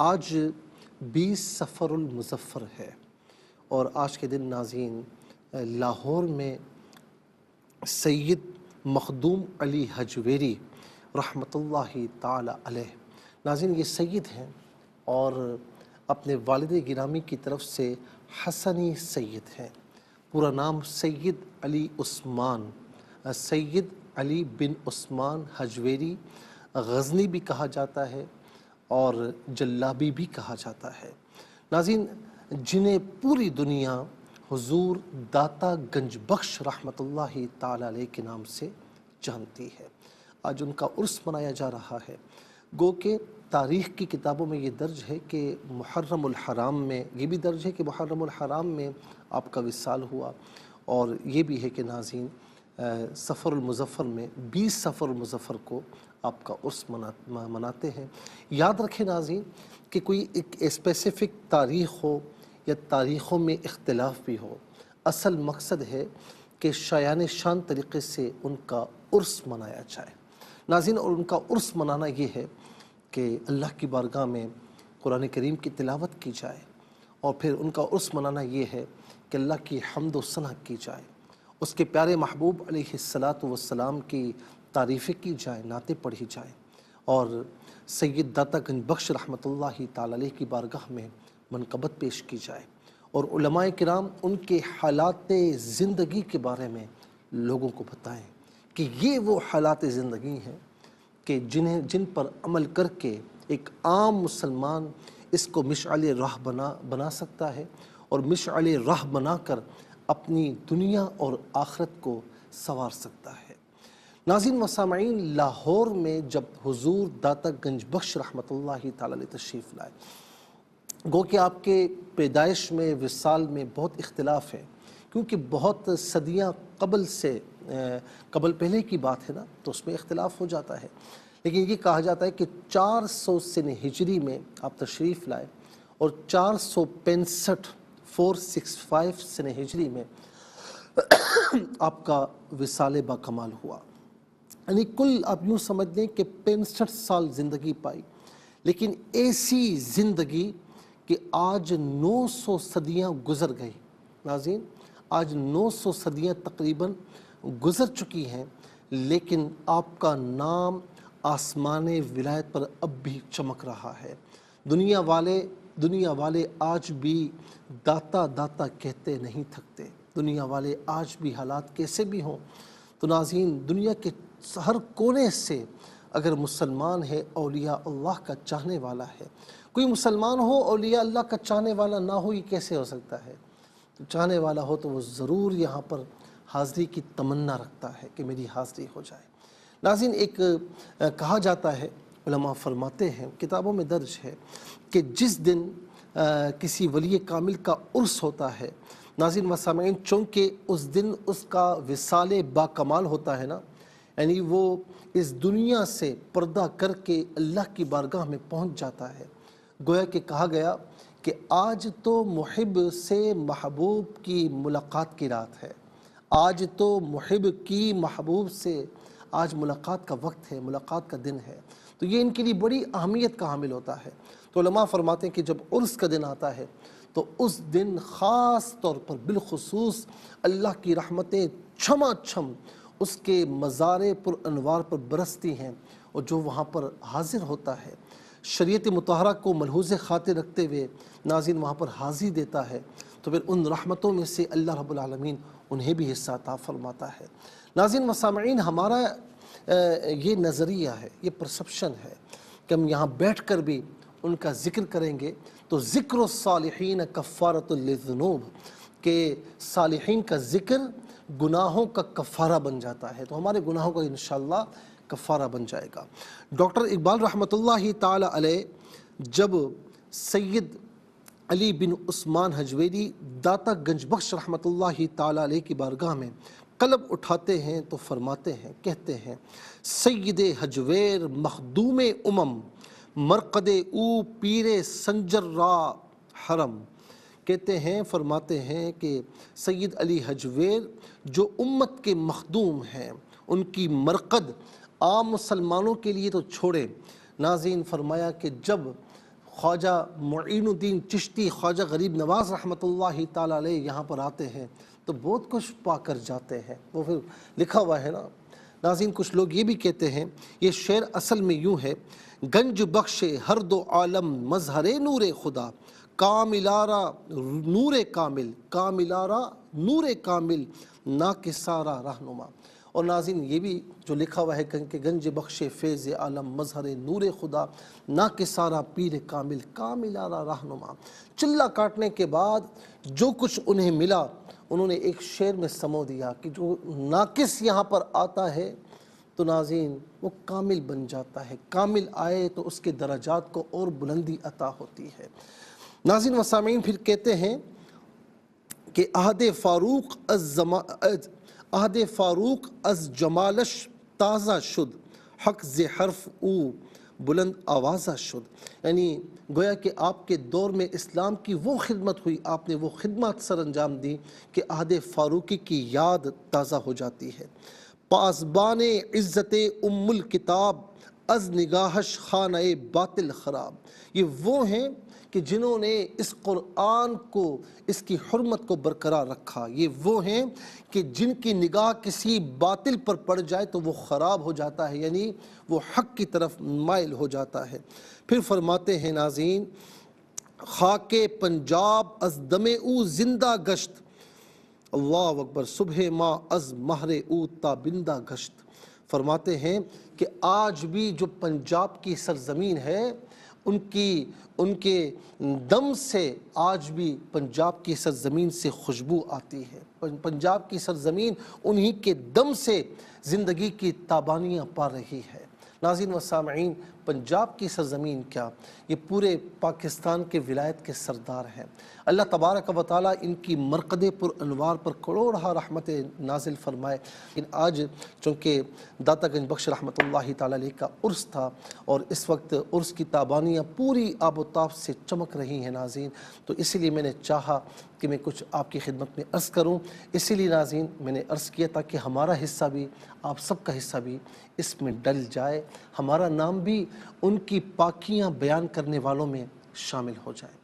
آج 20 صفر المظفر ہے اور آج کے دن ناظرین لاہور میں سید مخدوم علی حجویری رحمۃ اللہ تعالی علیہ ناظرین یہ سید ہیں اور اپنے والد گرامی کی طرف سے حسنی سید ہیں۔ پورا نام سید علی عثمان، سید علی بن عثمان حجویری غزنی بھی کہا جاتا ہے اور جلابی بھی کہا جاتا ہے۔ ناظرین جنہیں پوری دنیا حضور داتا گنج بخش رحمۃ اللہ تعالی علیہ کے نام سے جانتی ہے، آج ان کا عرس منایا جا رہا ہے۔ گو کہ تاریخ کی کتابوں میں یہ درج ہے کہ محرم الحرام میں، یہ بھی درج ہے کہ محرم الحرام میں آپ کا وصال ہوا، اور یہ بھی ہے کہ ناظرین صفر المظفر میں 20 صفر المظفر کو آپ کا عرس مناتے ہیں۔ یاد رکھیں ناظرین کہ کوئی ایک اسپیسیفک تاریخ ہو یا تاریخوں میں اختلاف بھی ہو، اصل مقصد ہے کہ شایان شان طریقے سے ان کا عرس منایا جائے ناظرین۔ اور ان کا عرس منانا یہ ہے کہ اللہ کی بارگاہ میں قرآن کریم کی تلاوت کی جائے، اور پھر ان کا عرس منانا یہ ہے کہ اللہ کی حمد و ثنا کی جائے، اس کے پیارے محبوب علیہ السلام کی تعریفیں کی جائیں، نعتیں پڑھی جائیں، اور سید داتا گنج بخش رحمۃ اللہ تعالی علیہ کی بارگاہ میں منقبت پیش کی جائے، اور علماء کرام ان کے حالات زندگی کے بارے میں لوگوں کو بتائیں کہ یہ وہ حالات زندگی ہیں کہ جن پر عمل کر کے ایک عام مسلمان اس کو مشعل راہ بنا سکتا ہے، اور مشعل راہ بنا کر اپنی دنیا اور آخرت کو سنوار سکتا ہے۔ ناظرین و سامعین، لاہور میں جب حضور داتا گنج بخش رحمۃ اللہ تعالی علیہ تشریف لائے، گو کہ آپ کے پیدائش میں، وصال میں بہت اختلاف ہے، کیونکہ بہت صدیاں قبل پہلے کی بات ہے نا، تو اس میں اختلاف ہو جاتا ہے، لیکن یہ کہا جاتا ہے کہ 400 سن ہجری میں آپ تشریف لائے، اور 465 سن ہجری میں آپ کا وصال با کمال ہوا، یعنی کل آپ یوں سمجھ لیں کہ 65 سال زندگی پائی، لیکن ایسی زندگی کہ آج 900 صدیاں گزر گئی ناظرین، آج 900 صدیاں تقریباً گزر چکی ہیں، لیکن آپ کا نام آسمان ولایت پر اب بھی چمک رہا ہے۔ دنیا والے آج بھی داتا داتا کہتے نہیں تھکتے، دنیا والے آج بھی حالات کیسے بھی ہوں تو ناظرین دنیا کے ہر کونے سے اگر مسلمان ہے، اولیاء اللہ کا چاہنے والا ہے، کوئی مسلمان ہو اولیاء اللہ کا چاہنے والا نہ ہو، یہ کیسے ہو سکتا ہے؟ تو چاہنے والا ہو تو وہ ضرور یہاں پر حاضری کی تمنا رکھتا ہے کہ میری حاضری ہو جائے۔ ناظرین ایک کہا جاتا ہے، علماء فرماتے ہیں، کتابوں میں درج ہے کہ جس دن کسی ولی کامل کا عرس ہوتا ہے ناظرین و سامعین، چونکہ اس دن اس کا وصال با کمال ہوتا ہے نا، یعنی وہ اس دنیا سے پردہ کر کے اللہ کی بارگاہ میں پہنچ جاتا ہے، گویا کہ کہا گیا کہ آج تو محب سے محبوب کی ملاقات کی رات ہے، آج تو محب کی محبوب سے آج ملاقات کا وقت ہے، ملاقات کا دن ہے، تو یہ ان کے لیے بڑی اہمیت کا حامل ہوتا ہے۔ تو علماء فرماتے ہیں کہ جب عرس کا دن آتا ہے تو اس دن خاص طور پر بالخصوص اللہ کی رحمتیں چھما چھم اس کے مزار پر انوار پر برستی ہیں، اور جو وہاں پر حاضر ہوتا ہے شریعت مطہرہ کو ملحوظ خاطر رکھتے ہوئے ناظرین وہاں پر حاضری دیتا ہے، تو پھر ان رحمتوں میں سے اللہ رب العالمین انہیں بھی حصہ عطا فرماتا ہے۔ ناظرین و سامعین، ہمارا یہ نظریہ ہے، یہ پرسپشن ہے کہ ہم یہاں بیٹھ کر بھی ان کا ذکر کریں گے تو ذکر الصالحین کفارۃ للذنوب، کہ صالحین کا ذکر گناہوں کا کفارہ بن جاتا ہے، تو ہمارے گناہوں کا انشاءاللہ کفارہ بن جائے گا۔ ڈاکٹر اقبال رحمۃ اللہ تعالی علیہ جب سید علی بن عثمان حجویری داتا گنج بخش رحمۃ اللہ تعالی علیہ کی بارگاہ میں قلب اٹھاتے ہیں تو فرماتے ہیں، کہتے ہیں، سید حجویر مخدوم امم، مرقد او پیر سنجر را حرم، کہتے ہیں، فرماتے ہیں کہ سید علی حجویر جو امت کے مخدوم ہیں، ان کی مرقد عام مسلمانوں کے لیے تو چھوڑے، ناظرین فرمایا کہ جب خواجہ معین الدین چشتی، خواجہ غریب نواز رحمۃ اللہ تعالیٰ علیہ یہاں پر آتے ہیں تو بہت کچھ پا کر جاتے ہیں۔ وہ پھر لکھا ہوا ہے نا ناظرین، کچھ لوگ یہ بھی کہتے ہیں، یہ شعر اصل میں یوں ہے: گنج بخشے ہر دو عالم مظہر نور خدا، کاملارا نور کامل، کاملارا نور کامل، ناکسارا رہنما۔ اور ناظرین یہ بھی جو لکھا ہوا ہے کہ گنج بخش فیض عالم مظہر نور خدا، ناکسارا پیر کامل، کاملارا رہنما۔ چلہ کاٹنے کے بعد جو کچھ انہیں ملا انہوں نے ایک شعر میں سمو دیا کہ جو ناقص یہاں پر آتا ہے تو ناظرین وہ کامل بن جاتا ہے، کامل آئے تو اس کے درجات کو اور بلندی عطا ہوتی ہے۔ ناظرین و سامعین پھر کہتے ہیں کہ عہد فاروق از جمالش تازہ شد، حق ز حرف او بلند آوازہ شد، یعنی گویا کہ آپ کے دور میں اسلام کی وہ خدمت ہوئی، آپ نے وہ خدمات سر انجام دی کہ عہد فاروقی کی یاد تازہ ہو جاتی ہے۔ پاسبان عزت ام الکتاب از نگاہش خانہ باطل خراب، یہ وہ ہیں کہ جنہوں نے اس قرآن کو، اس کی حرمت کو برقرار رکھا، یہ وہ ہیں کہ جن کی نگاہ کسی باطل پر پڑ جائے تو وہ خراب ہو جاتا ہے، یعنی وہ حق کی طرف مائل ہو جاتا ہے۔ پھر فرماتے ہیں ناظرین، خاک پنجاب از دم او زندہ گشت، اللہ اکبر، صبح ما از مہر او تابندہ گشت۔ فرماتے ہیں کہ آج بھی جو پنجاب کی سرزمین ہے ان کے دم سے آج بھی پنجاب کی سرزمین سے خوشبو آتی ہے، پنجاب کی سرزمین انہی کے دم سے زندگی کی تابانیاں پا رہی ہے۔ ناظرین و سامعین، پنجاب کی سرزمین کیا، یہ پورے پاکستان کے ولایت کے سردار ہیں۔ اللہ تبارک و تعالیٰ ان کی مرقد پر انوار پر کروڑہا رحمت نازل فرمائے۔ لیکن آج چونکہ داتا گنج بخش رحمۃ اللہ تعالیٰ علیہ کا عرس تھا اور اس وقت عرس کی تابانیاں پوری آب و تاب سے چمک رہی ہیں ناظرین، تو اسی لیے میں نے چاہا کہ میں کچھ آپ کی خدمت میں عرض کروں۔ اسی لیے ناظرین میں نے عرض کیا تاکہ ہمارا حصہ بھی، آپ سب کا حصہ بھی اس میں ڈل جائے، ہمارا نام بھی ان کی پاکیاں بیان کرنے والوں میں شامل ہو جائے۔